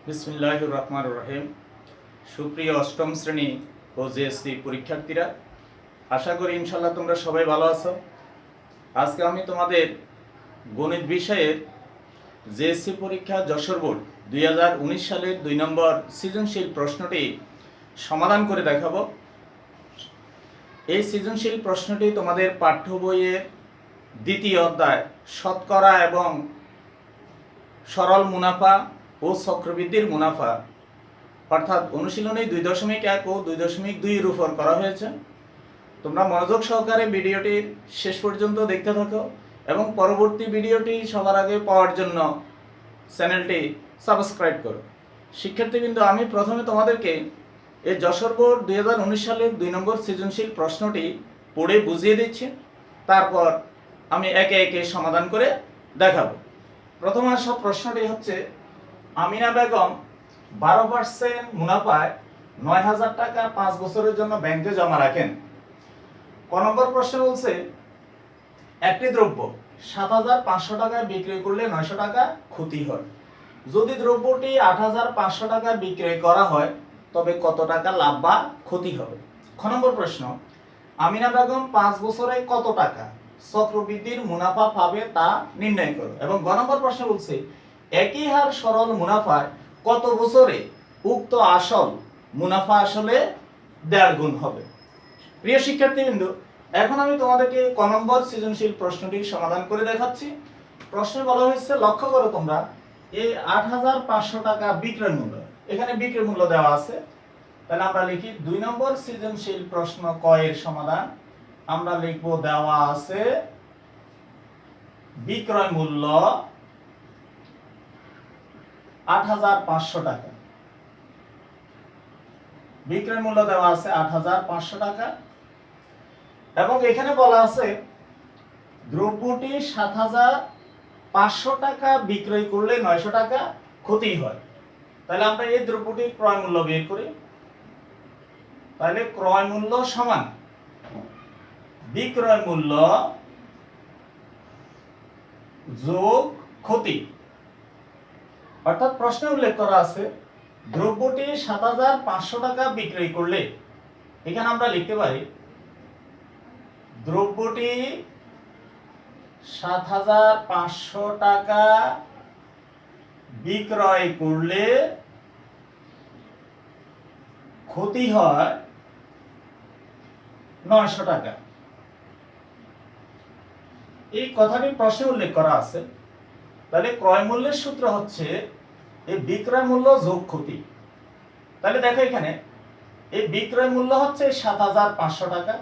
বিসমিল্লাহির রহমানির রহিম। সুপ্রিয় অষ্টম শ্রেণী ও জেএসসি পরীক্ষার্থীরা, আশা করি ইনশাল্লাহ তোমরা সবাই ভালো আছো। আজকে আমি তোমাদের গণিত বিষয়ের জেএসসি পরীক্ষা যশোর বোর্ড 2019 সালের 2 নম্বর সৃজনশীল প্রশ্নটি সমাধান করে দেখাবো। এই সৃজনশীল প্রশ্নটি তোমাদের পাঠ্য বইয়ের দ্বিতীয় অধ্যায় শতকরা এবং সরল মুনাফা ও চক্রবৃদ্ধির মুনাফা অর্থাৎ অনুশীলনী 2.1 ও 2.2 এর উপর করা হয়েছে। তোমরা মনোযোগ সহকারে ভিডিওটির শেষ পর্যন্ত দেখতে থাকো এবং পরবর্তী ভিডিওটি সবার আগে পাওয়ার জন্য চ্যানেলটি সাবস্ক্রাইব করো। শিক্ষার্থীবৃন্দ, আমি প্রথমে তোমাদেরকে এই যশোর বোর্ড 2019 সালের 2 নম্বর সৃজনশীল প্রশ্নটি পড়ে বুঝিয়ে দিচ্ছি, তারপর আমি একে একে সমাধান করে দেখাবো। প্রথম আসা প্রশ্নটি হচ্ছে, আমিনা বেগম 12% মুনাফায় 9,000 টাকা 5 বছরের জন্য ব্যাংকে জমা রাখেন। ক নম্বর প্রশ্ন বলছে, একটি দ্রব্য 7,500 টাকায় বিক্রি করলে 900 টাকা ক্ষতি হয়। যদি দ্রব্যটি 8,500 টাকায় বিক্রয় করা হয় তবে কত টাকা লাভ বা ক্ষতি হবে? খ নম্বর প্রশ্ন, আমিনা বেগম 5 বছরে কত টাকা চক্রবৃদ্ধির মুনাফা পাবে তা নির্ণয় করো। এবং গ নম্বর প্রশ্ন বলছে, একই হার সরল মুনাফায় কত বছরে উক্ত আসল মুনাফা আসলে 1.5 গুণ হবে? প্রিয় শিক্ষার্থীবৃন্দ, এখন আমি তোমাদেরকে ক নম্বর সৃজনশীল প্রশ্নটি সমাধান করে দেখাচ্ছি। প্রশ্নে বলা হয়েছে, লক্ষ্য করো তোমরা, এই 8,500 টাকা বিক্রয় মূল্য, এখানে বিক্রয় মূল্য দেওয়া আছে। তাহলে আমরা লিখি 2 নম্বর সৃজনশীল প্রশ্ন ক এর সমাধান। আমরা লিখব, দেওয়া আছে বিক্রয় মূল্য 8,500 টাকা। বিক্রয় মূল্য দেওয়া আছে 8,500 টাকা এবং এখানে বলা আছে দ্রব্যটি 7,500 টাকা বিক্রয় করলে 900 টাকা ক্ষতি হয়। তাহলে আমরা এই দ্রব্যটির ক্রয় মূল্য বের করি। তাহলে ক্রয় মূল্য সমান বিক্রয় মূল্য যোগ ক্ষতি। অর্থাৎ প্রশ্নে উল্লেখ করা আছে দ্রব্যটি 7,500 টাকা বিক্রয় করলে, এখানে আমরা লিখতে পারি দ্রব্যটি 7,500 টাকা বিক্রয় করলে ক্ষতি হয় 900 টাকা। এই কথাটি প্রশ্নে উল্লেখ করা আছে। তাহলে ক্রয় মূল্যের সূত্র হচ্ছে এই বিক্রয় মূল্য যোগ ক্ষতি। তাহলে দেখো, এখানে এই বিক্রয় মূল্য হচ্ছে 7,500 টাকা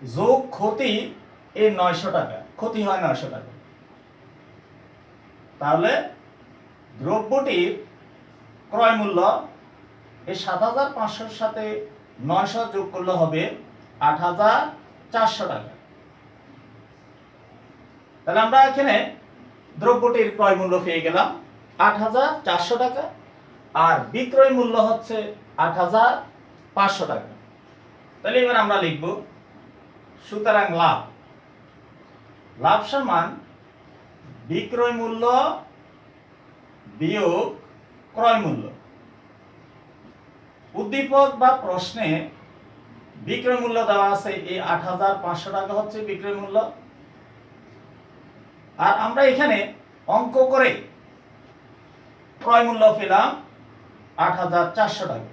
যোগ ক্ষতি এই 900 টাকা, ক্ষতি হয় 900 টাকা। তাহলে দ্রব্যটির ক্রয় মূল্য এই 7,500 সাথে 900 যোগ করলে হবে 8,400 টাকা। তাহলে আমরা এখানে দ্রব্যটির ক্রয় মূল্য পেয়ে গেলাম 8,400 টাকা আর বিক্রয় মূল্য হচ্ছে 8,500 টাকা। তাহলে এবার আমরা লিখব, সুতরাং লাভ সমান বিক্রয় মূল্য বিয়োগ ক্রয় মূল্য। উদ্দীপক বা প্রশ্নে বিক্রয় মূল্য দেওয়া আছে এই 8,500 টাকা হচ্ছে বিক্রয় মূল্য, আর আমরা এখানে অঙ্ক করে ক্রয় মূল্য পেলাম 8,400 টাকা।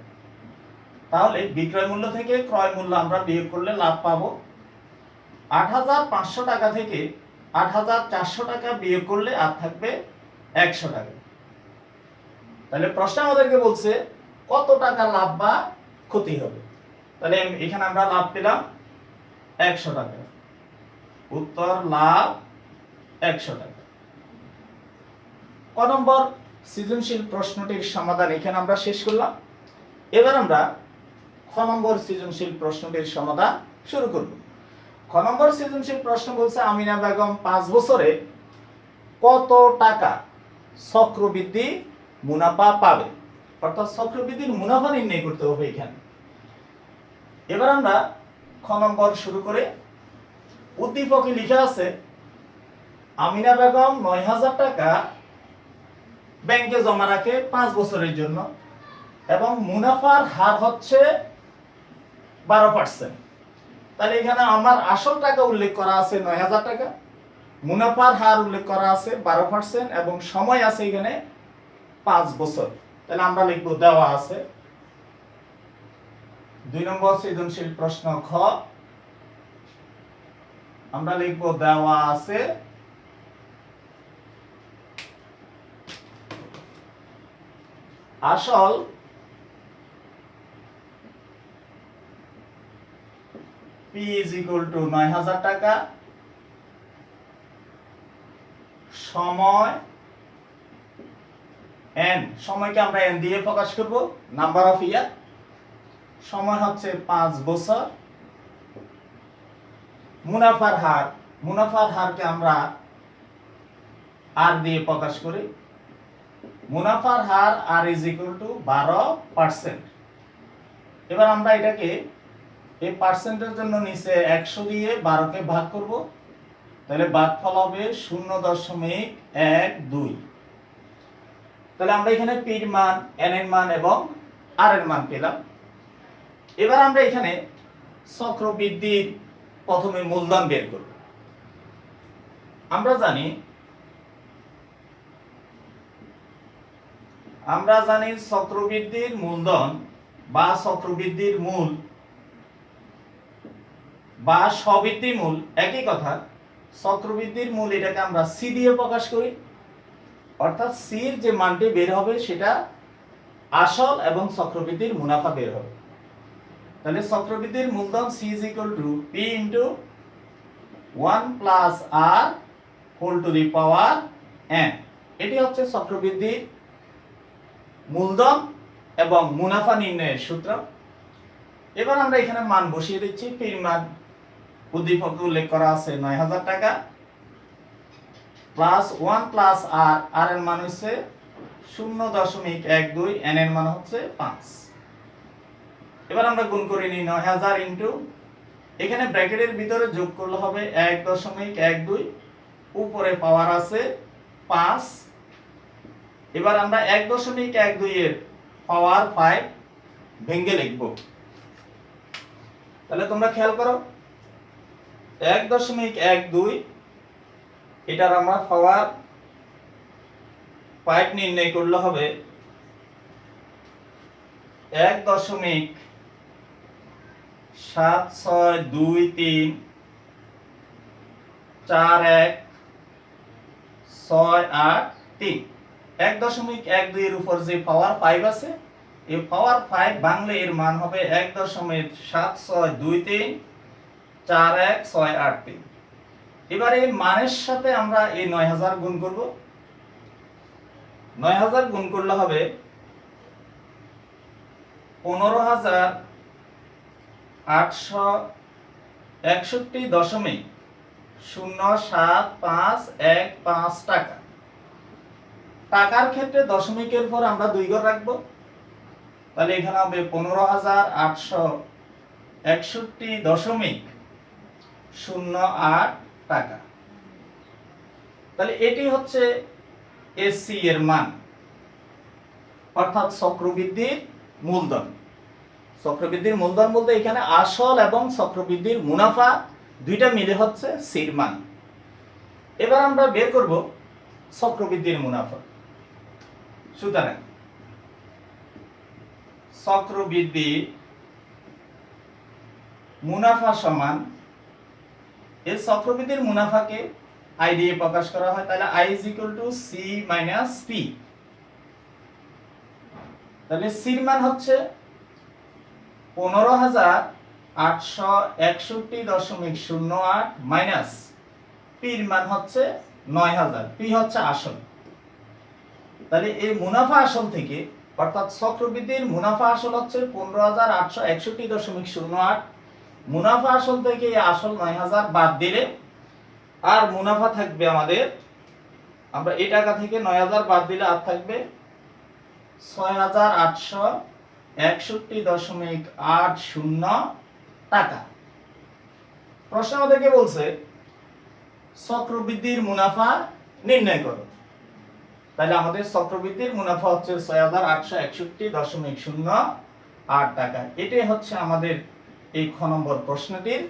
তাহলে বিক্রয় মূল্য থেকে ক্রয় মূল্য আমরা বিয়োগ করলে লাভ পাবো। 8,500 টাকা থেকে 8,400 টাকা বিয়োগ করলে আর থাকবে 100 টাকা। তাহলে প্রশ্ন আমাদেরকে বলছে কত টাকা লাভ বা ক্ষতি হবে। তাহলে এখানে আমরা লাভ পেলাম 100 টাকা। উত্তর লাভ 100 টাকা। ক নম্বর সৃজনশীল প্রশ্নটির সমাধান এখানে আমরা শেষ করলাম। এবার আমরা খ নম্বর সৃজনশীল প্রশ্নটির সমাধান শুরু করব। খ নম্বর সৃজনশীল প্রশ্ন বলছে, আমিনা বেগম 5 বছরে কত টাকা চক্রবৃদ্ধি মুনাফা পাবে? অর্থাৎ চক্রবৃদ্ধির মুনাফা নির্ণয় করতে হবে এখানে। এবার আমরা খ নম্বর শুরু করে উদ্দীপকে লিখা আছে, আমিনা বেগম 9,000 টাকা ব্যাংকে জমা রাখে 5 বছরের জন্য এবং মুনাফার হার হচ্ছে 12%। তাহলে এখানে আমার আসল টাকা উল্লেখ করা আছে 9000 টাকা, মুনাফার হার উল্লেখ করা আছে 12% এবং সময় আছে এখানে 5 বছর। তাহলে আমরা লিখব দেওয়া আছে 2 নম্বর সৃজনশীল প্রশ্ন খ, আমরা লিখব দেওয়া আছে আসল P is equal to 9000 টাকা, সময় n, সময়কে আমরা n দিয়ে প্রকাশ করব, নাম্বার অফ ইয়ার, সময় হচ্ছে 5 বছর, মুনাফার হারকে আমরা r দিয়ে প্রকাশ করি, মুনাফার হার r is equal to 12%। এবার আমরা এটাকে এই পার্সেন্টের জন্য নিচে 100 দিয়ে 12 কে ভাগ করব, তাহলে ভাগফল হবে 0.12। তাহলে আমরা এখানে p এর মান, n এর মান এবং r এর মান পেলাম। এবার আমরা এখানে চক্রবৃদ্ধির প্রথমে মূলধন বের করব। আমরা জানি চক্রবৃদ্ধির মূলধন বা চক্রবৃদ্ধির মূল বা স্ববৃদ্ধি মূল একই কথা। চক্রবৃদ্ধির মূল এটাকে আমরা সি দিয়ে প্রকাশ করি, অর্থাৎ সির যে মানটি বের হবে সেটা আসল এবং চক্রবৃদ্ধির মুনাফা বের হবে। তাহলে চক্রবৃদ্ধির মূলধন C is equal to P into 1 plus R whole to the power n। এটি হচ্ছে চক্রবৃদ্ধির মূলধন এবং মুনাফা নির্ণয়ের সূত্র। এবার আমরা এখানে মান বসিয়ে দিচ্ছি। পির মান উদ্দীপকে উল্লেখ করা আছে 9000 টাকা, প্লাস 1 প্লাস আর, আর এর মান হচ্ছে 0.12, n এর মান হচ্ছে 5। এবার আমরা গুণ করে নিই 9000 ইনটু, এখানে ব্র্যাকেটের ভিতরে যোগ করলে হবে 1.12, উপরে পাওয়ার আছে 5। এবার আমরা 1.12 এর পাওয়ার 5 ভেঙে লিখব। তাহলে তোমরা খেয়াল করো 1.12 এটার আমরা পাওয়ার 5 নির্ণয় করলে হবে 1.76234168 1.12 এর উপর যে পাওয়ার 5 আছে, এই পাওয়ার 5 বাংলা এর মান হবে 1.76234168। এবার এই মানের সাথে আমরা এই 9000 গুণ করব। 9000 গুণ করলে হবে 15861.07515 টাকা। টাকার ক্ষেত্রে দশমিকের পর আমরা 2 ঘর রাখবো, তাহলে এখানে হবে 15861.08 টাকা। তাহলে এটি হচ্ছে এসসি এর মান, অর্থাৎ চক্রবৃদ্ধির মূলধন। চক্রবৃদ্ধির মূলধন বলতে এখানে আসল এবং চক্রবৃদ্ধির মুনাফা দুইটা মিলে হচ্ছে সির মান। এবার আমরা বের করব চক্রবৃদ্ধির মুনাফা। সুতরাং চক্রবৃদ্ধি মুনাফা সমান, এই চক্রবৃদ্ধির মুনাফাকে আই দিয়ে প্রকাশ করা হয়, তাহলে I is equal to C minus P. তাহলে সির মান হচ্ছে 15861.08 মাইনাস পির মান হচ্ছে 9000, পি হচ্ছে আসল। তাহলে এই মুনাফা আসল থেকে, অর্থাৎ চক্রবৃদ্ধির মুনাফা আসল হচ্ছে 15861.08, মুনাফা আসল থেকে এই আসল 9000 বাদ দিলে আর মুনাফা থাকবে আমাদের, আমরা এই টাকা থেকে 9000 বাদ দিলে আর থাকবে 6861.80 টাকা। প্রশ্ন আমাদেরকে বলছে চক্রবৃদ্ধির মুনাফা নির্ণয় করো। তাহলে আমাদের চক্রবৃদ্ধির মুনাফা হচ্ছে ৬,৮৬১.০৮ টাকা। এটাই হচ্ছে আমাদের এই খ নম্বর প্রশ্নটির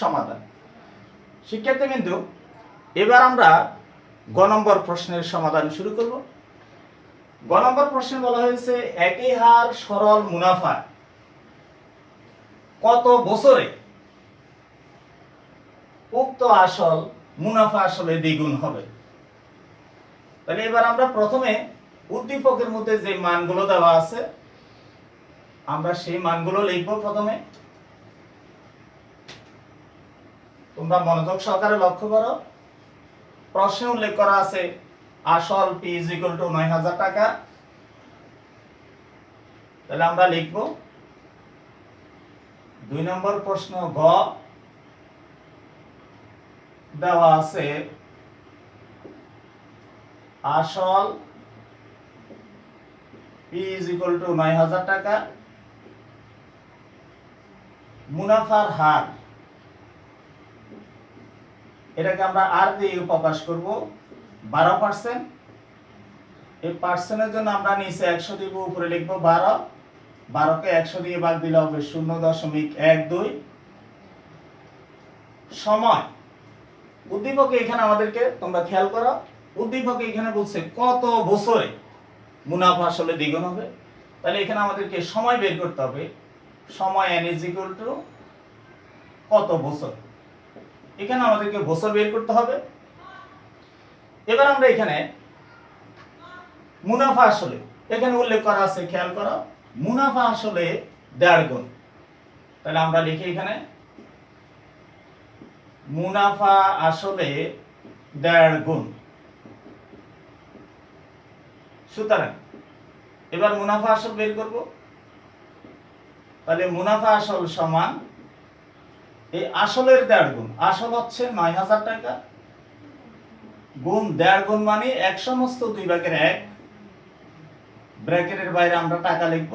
সমাধান। শিক্ষার্থী বিন্দু, এবার আমরা গ নম্বর প্রশ্নের সমাধান শুরু করব। গ নম্বর প্রশ্নে বলা হয়েছে একই হার সরল মুনাফা কত বছরে উক্ত আসল মুনাফা আসলে দ্বিগুণ হবে। তাহলে এবার আমরা প্রথমে উদ্দীপকের মধ্যে যে মানগুলো দেওয়া আছে আমরা সেই মানগুলো লিখব। প্রথমে তোমরা মনোযোগ সহকারে লক্ষ্য করো, প্রশ্নে উল্লেখ করা আছে আসল P = ৯,০০০ টাকা। তাহলে আমরা লিখব ২ নম্বর প্রশ্ন গ দেওয়া আছে আসল P = ৯,০০০ টাকা, মুনাফার হার এটাকে আমরা আর দিয়ে প্রকাশ করব 12%। এই পার্সেন্টের জন্য আমরা নিচে 100 দিব, উপরে লিখব 12। 12 কে 100 দিয়ে ভাগ দিলে হবে 0.12। সময় উদ্দীপকে এখানে আমাদেরকে তোমরা খেয়াল করো, উদ্দীপকে এখানে বলছে কত বছরে মুনাফা আসলে দ্বিগুণ হবে। তাহলে এখানে আমাদেরকে সময় বের করতে হবে। সময় n = কত বছর, এখানে আমাদেরকে বছর বের করতে হবে। এবার আমরা এখানে মুনাফা আসলে এখানে উল্লেখ করা আছে, খেয়াল করো, মুনাফা আসলে 1.5 গুণ। তাহলে আমরা লিখি এখানে মুনাফা আসলে 1.5 গুণ। সুতরাং এবার মুনাফা আসল বের করব। তাহলে মুনাফা আসল সমান এই আসলের 1.5 গুণ, আসল হচ্ছে ৯,০০০ টাকা, গুণ 1.5 গুণ মানে 1/2 ব্র্যাকেটের বাইরে আমরা টাকা লিখব।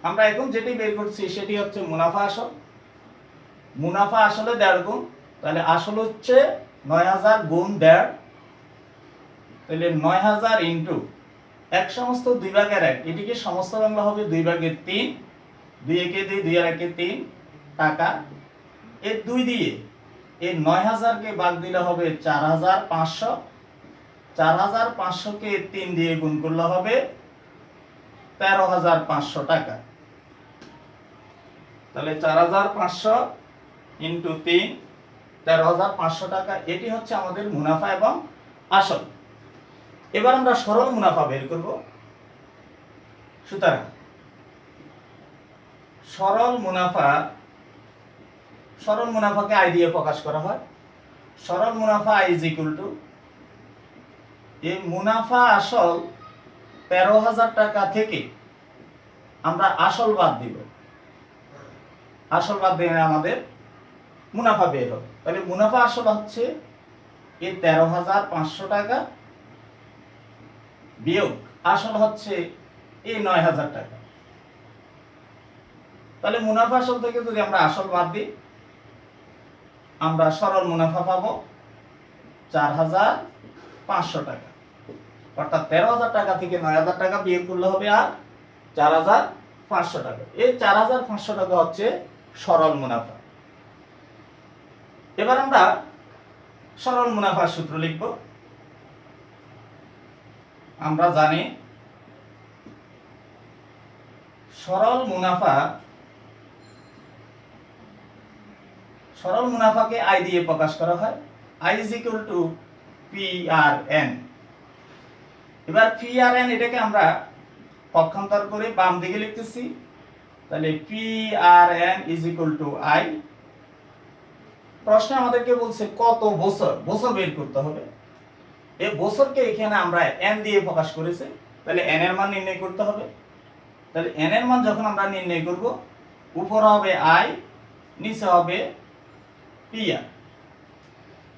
আমরা এখন যেটি বের করছি সেটি হচ্ছে মুনাফা আসল। মুনাফা আসলে 1.5 গুণ, তাহলে আসল হচ্ছে ৯,০০০ গুণ 1.5। তাহলে ৯,০০০ ইন্টু 1/2 এটিকে সমস্ত বাংলা হবে 2/3। 2 একে 2, 2 আর 1 3 টাকা। এই 2 দিয়ে এই ৯,০০০ কে ভাগ দিলে হবে 4,৫০০। 4,৫০০ কে 3 দিয়ে গুণ করলে হবে 13,৫০০ টাকা। তাহলে 4,৫০০ ইন্টু 3 13,৫০০ টাকা। এটি হচ্ছে আমাদের মুনাফা এবং আসল। এবার আমরা সরল মুনাফা বের করব। সুতরাং সরল মুনাফাকে আয় দিয়ে প্রকাশ করা হয়। সরল মুনাফা I = এই মুনাফা আসল 13,০০০ টাকা থেকে আমরা আসল বাদ দিব। আসল বাদ দিলে আমাদের মুনাফা বের হবে। তাহলে মুনাফা আসল হচ্ছে এই 13,৫০০ টাকা বিয়োগ আসল হচ্ছে এই ৯,০০০ টাকা। তাহলে মুনাফা আসল থেকে যদি আমরা আসল বাদ দিই আমরা সরল মুনাফা পাবো 4,৫০০ টাকা। অর্থাৎ 13,০০০ টাকা থেকে ৯,০০০ টাকা বিয়োগ করলে হবে আর 4,৫০০ টাকা। এই 4,৫০০ টাকা হচ্ছে সরল মুনাফা। এবার আমরা সরল মুনাফার সূত্র লিখব। আমরা জানি সরল মুনাফাকে I দিয়ে প্রকাশ করা হয়। I = PRN। এবার PRN এটাকে আমরা পক্ষান্তর করে বাম দিকে লিখতেছি। তাহলে PRN = I। প্রশ্নে আমাদেরকে বলছে কত বছর বের করতে হবে। এই বছরকে এখানে আমরা n দিয়ে প্রকাশ করেছি। তাহলে n এর মান নির্ণয় করতে হবে। তাহলে n এর মান যখন আমরা নির্ণয় করব উপরে হবে I, নিচে হবে PR।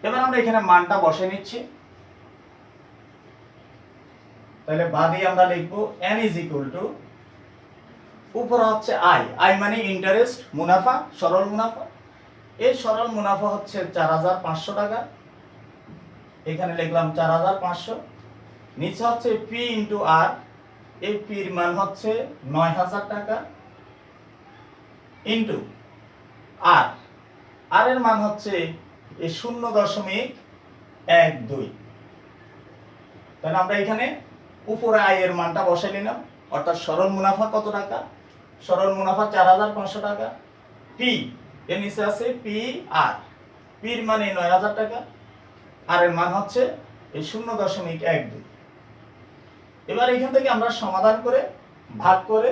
এবার আমরা এখানে মানটা বসে নিচ্ছি। তাহলে বাদে আমরা লিখব n = উপরে হচ্ছে I মানে ইন্টারেস্ট, মুনাফা, সরল মুনাফা। এই সরল মুনাফা হচ্ছে 4,৫০০ টাকা। এখানে লিখলাম 4,৫০০ নিচে হচ্ছে পি ইন্টু আর, এই পির মান হচ্ছে ৯,০০০ টাকা ইন্টু আর, আর এর মান হচ্ছে এই 0.12। তাহলে আমরা এখানে উপরে আয় এর মানটা বসাই নিলাম, অর্থাৎ সরল মুনাফা কত টাকা? সরল মুনাফা ৪৫০০ টাকা। পি এর নিচে আছে পি আর, পির মানে ৯,০০০ টাকা, আর এর মান হচ্ছে এই 0.12। এবার এখান থেকে আমরা সমাধান করে ভাগ করে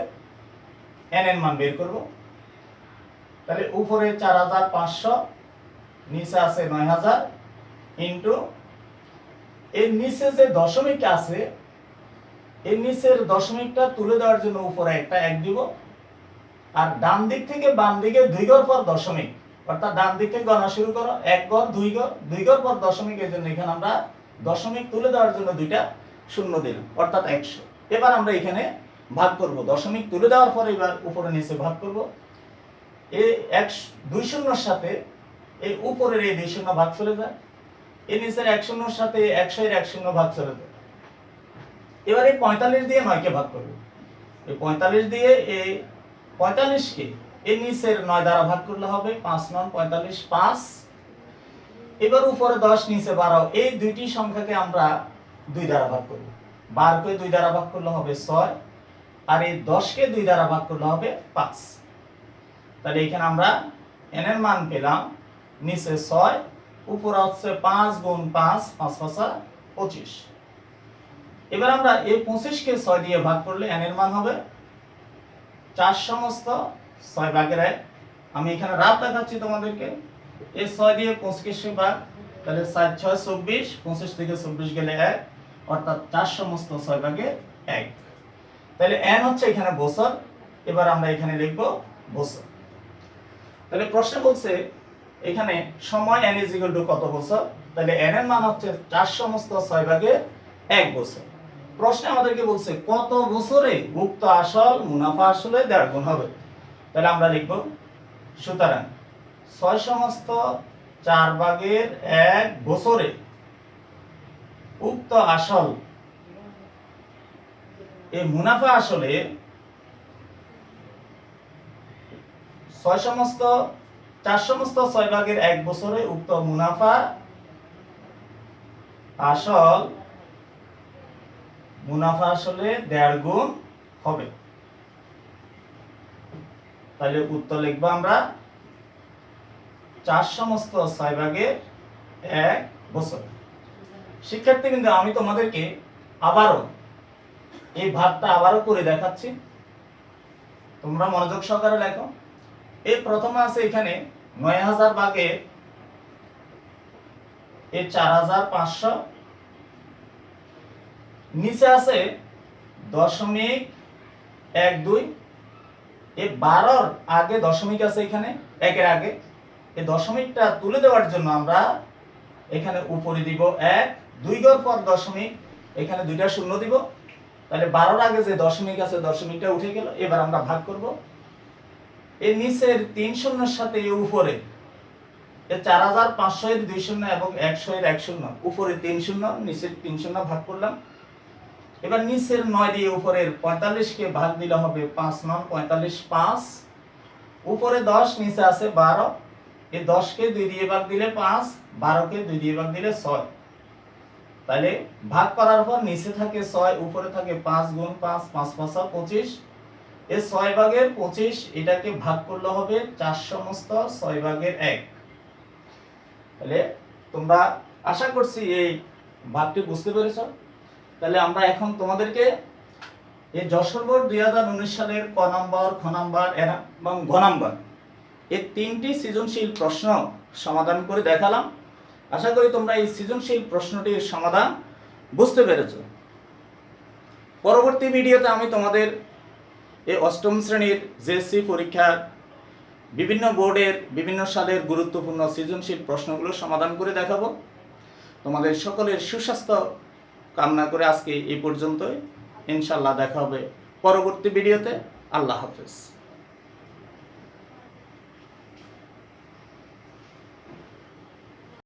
এন এর মান বের করব। তাহলে উপরে ৪৫০০, নিচে আছে ৯,০০০ ইন্টু এর নিচে যে দশমিকটা আছে, এর নিচের দশমিকটা তুলে দেওয়ার জন্য উপরে একটা ১ দিব, আর ডান দিক থেকে বাম দিকে ২ ঘর পর দশমিক, অর্থাৎ ডান দিক থেকে গণনা শুরু করো, ১ ঘর ২ ঘর ২ ঘর পর দশমিক, এর জন্য এখানে আমরা দশমিক তুলে দেওয়ার জন্য দুইটা শূন্য দিলাম, অর্থাৎ ১০০। এবার আমরা এখানে ভাগ করব, দশমিক তুলে দেওয়ার পরে এবার উপরে নিচে ভাগ করব। এই ২ শূন্যর সাথে এই উপরের এই ২ শূন্য ভাগ চলে যায়, এই নিচের ১ শূন্যর সাথে ১০০ এর ১ শূন্য ভাগ চলে যায়। এবার এই ৪৫ দিয়ে ৯ কে ভাগ করব, এই ৪৫ দিয়ে এই ৪৫ কে এই নিচের ৯ দ্বারা ভাগ করলে হবে ৫ ৯ ৪৫ ৫। এবার উপরে ১০ নিচে ১২, এই দুইটি সংখ্যাকে আমরা ২ দ্বারা ভাগ করব। ১২ কে ২ দ্বারা ভাগ করলে হবে ৬, আর এই ১০ কে ২ দ্বারা ভাগ করলে হবে ৫। তাহলে এখানে আমরা n এর মান পেলাম নিচে ৬, উপরে হচ্ছে ৫ গুণ ৫, ৫ ৫ ২৫। এবার আমরা এই ২৫ কে ৬ দিয়ে ভাগ করলে n এর মান হবে ৪ সমস্ত ৬ ভাগের ১। আমি এখানে রাত দেখাচ্ছি তোমাদেরকে, এই ৬ দিয়ে ২৫ কে ভাগ, তাহলে ৪ ৬ ২৪, ২৫ থেকে ২৪ গেলে ১, অর্থাৎ ৪ সমস্ত ৬ ভাগের ১। তাহলে n হচ্ছে এখানে বছর। এবার আমরা এখানে লিখব বছর। তাহলে প্রশ্ন বলছে এখানে সময় n কত বছর, তাহলে n এর মান হচ্ছে ৪ সমস্ত ৬ ভাগের ১ বছর। প্রশ্নে আমাদেরকে বলছে কত বছরে উক্ত আসল মুনাফা আসলে ১.৫ গুণ হবে। তাহলে আমরা লিখব, সুতরাং ৬ সমস্ত ৪ ভাগের ১ বছরে উক্ত আসল এই মুনাফা আসলে ৬ সমস্ত ৪ সমস্ত ৬ ভাগের ১ বছরে উক্ত মুনাফা আসলে ১.৫ গুণ হবে। তাহলে উত্তর লিখবো আমরা ৪ সমস্ত ৬ ভাগের ১ বছর। শিক্ষার্থী, কিন্তু আমি তোমাদেরকে আবারও এই ভাগটা আবারও করে দেখাচ্ছি, তোমরা মনোযোগ সহকারে লেখো। এই প্রথমে আছে এখানে ৯,০০০ ভাগের এই ৪৫০০, নিচে আছে ০.১২, এই ১২র আগে দশমিক আছে, এখানে ১-এর আগে এই দশমিকটা তুলে দেওয়ার জন্য আমরা এখানে উপরে দিব ১, ২ ঘর পর দশমিক, এখানে দুইটা শূন্য দিব। তাহলে ১২র আগে যে দশমিক আছে দশমিকটা উঠে গেল। এবার আমরা ভাগ করব, এই নিচের ৩ শূন্যের সাথে এই উপরে এই ৪৫০০ এর ২ শূন্য এবং ১০০ এর ১ শূন্য, উপরে ৩ শূন্য, নিচের ৩ শূন্য ভাগ করলাম। এবার নিচের ৯ দিয়ে উপরের ৪৫ কে ভাগ দিলে হবে ৫ ৯ ৪৫ ৫, উপরে ১০, নিচে আছে ১২, এই ১০ কে ২ দিয়ে ভাগ দিলে ৫, ১২ কে ২ দিয়ে ভাগ দিলে ৬। তাহলে ভাগ করার পর নিচে থাকে ৬, উপরে থাকে ৫ গুণ ৫, ৫ ৫ ২৫, এই ৬ ভাগের ২৫, এটাকে ভাগ করলে হবে ৪ সমস্ত ৬ ভাগের ১। তাহলে তোমরা আশা করছি এই ভাগটি বুঝতে পেরেছো। তাহলে আমরা এখন তোমাদেরকে এই যশোর বোর্ড ২০১৯ সালের ক নাম্বার, খ নাম্বার এবং ঘ নাম্বার এই ৩টি সৃজনশীল প্রশ্ন সমাধান করে দেখালাম। আশা করি তোমরা এই সৃজনশীল প্রশ্নটির সমাধান বুঝতে পেরেছো। পরবর্তী ভিডিওতে আমি তোমাদের এই ৮ম শ্রেণীর জেএসসি পরীক্ষার বিভিন্ন বোর্ডের বিভিন্ন সালের গুরুত্বপূর্ণ সৃজনশীল প্রশ্নগুলো সমাধান করে দেখাবো। তোমাদের সকলের সুস্বাস্থ্য কামনা করে আজকে এই পর্যন্তই। ইনশাআল্লাহ দেখা হবে পরবর্তী ভিডিওতে। আল্লাহ হাফেজ।